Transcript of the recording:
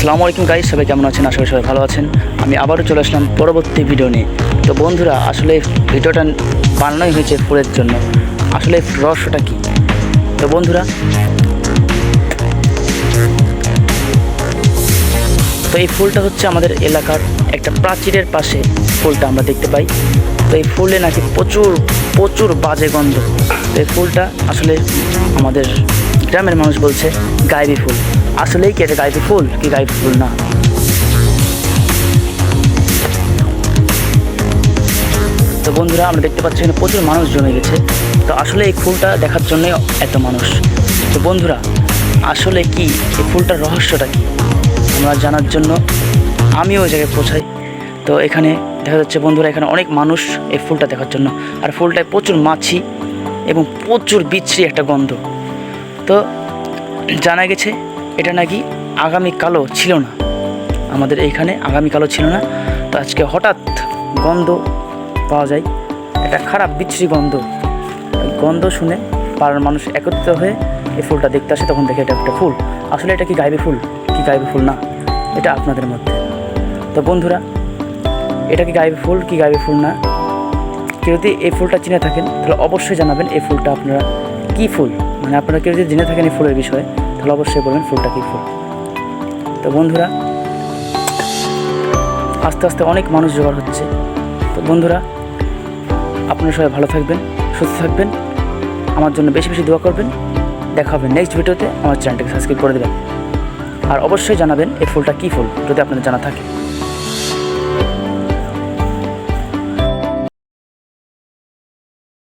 আসসালামু আলাইকুম গাইস, সবাই কেমন আছেন? আশা করি সবাই ভালো আছেন। আমি আবারও চলে আসলাম পরবর্তী ভিডিও নিয়ে। তো বন্ধুরা, আসলে ভিডিওটা বানানোই হয়েছে ফুলের জন্য। আসলে রহস্যটা কী? তো বন্ধুরা, তো এই ফুলটা হচ্ছে আমাদের এলাকার একটা প্রাচীরের পাশে ফুলটা আমরা দেখতে পাই। তো এই ফুলে নাকি প্রচুর প্রচুর বাজে গন্ধ। তো এই ফুলটা আসলে আমাদের গ্রামের মানুষ বলছে গায়েবী ফুল। আসলেই কি এটা গায়েবী ফুল কি গায়েবী ফুল না? তো বন্ধুরা, আমরা দেখতে পাচ্ছি এখানে প্রচুর মানুষ জমে গেছে। তো আসলে এই ফুলটা দেখার জন্যই এত মানুষ। তো বন্ধুরা, আসলে কি এই ফুলটার রহস্যটা কী আমরা জানার জন্য আমিও ওই জায়গায় পৌঁছাই। তো এখানে দেখা যাচ্ছে বন্ধুরা, এখানে অনেক মানুষ এই ফুলটা দেখার জন্য। আর ফুলটায় প্রচুর মাছি এবং প্রচুর বিচ্ছিরি একটা গন্ধ। তো জানা গেছে এটা নাকি আগামীকালও ছিল না, আমাদের এইখানে আগামীকালও ছিল না। তো আজকে হঠাৎ গন্ধ পাওয়া যায়, একটা খারাপ বিচ্ছিরি গন্ধ। গন্ধ শুনে পাড়ার মানুষ একত্রিত হয়ে এই ফুলটা দেখতে আসে। তখন দেখে এটা একটা ফুল। আসলে এটা কি গায়েবী ফুল কি গায়েবী ফুল না, এটা আপনাদের মধ্যে। তো বন্ধুরা, এটা কি গায়েবী ফুল কি গায়েবী ফুল না? কেউ যদি এই ফুলটা চিনে থাকেন তাহলে অবশ্যই জানাবেন এই ফুলটা আপনারা কী ফুল। মানে আপনারা কেউ যদি জেনে থাকেন এই ফুলের বিষয়ে তাহলে অবশ্যই বলবেন ফুলটা কী ফুল। তো বন্ধুরা, আস্তে আস্তে অনেক মানুষ জোগাড় হচ্ছে। তো বন্ধুরা, আপনারা সবাই ভালো থাকবেন, সুস্থ থাকবেন, আমার জন্য বেশি বেশি দোয়া করবেন। দেখা হবে নেক্সট ভিডিওতে। আমার চ্যানেলটাকে সাবস্ক্রাইব করে দেবেন আর অবশ্যই জানাবেন এই ফুলটা কী ফুল যদি আপনাদের জানা থাকে।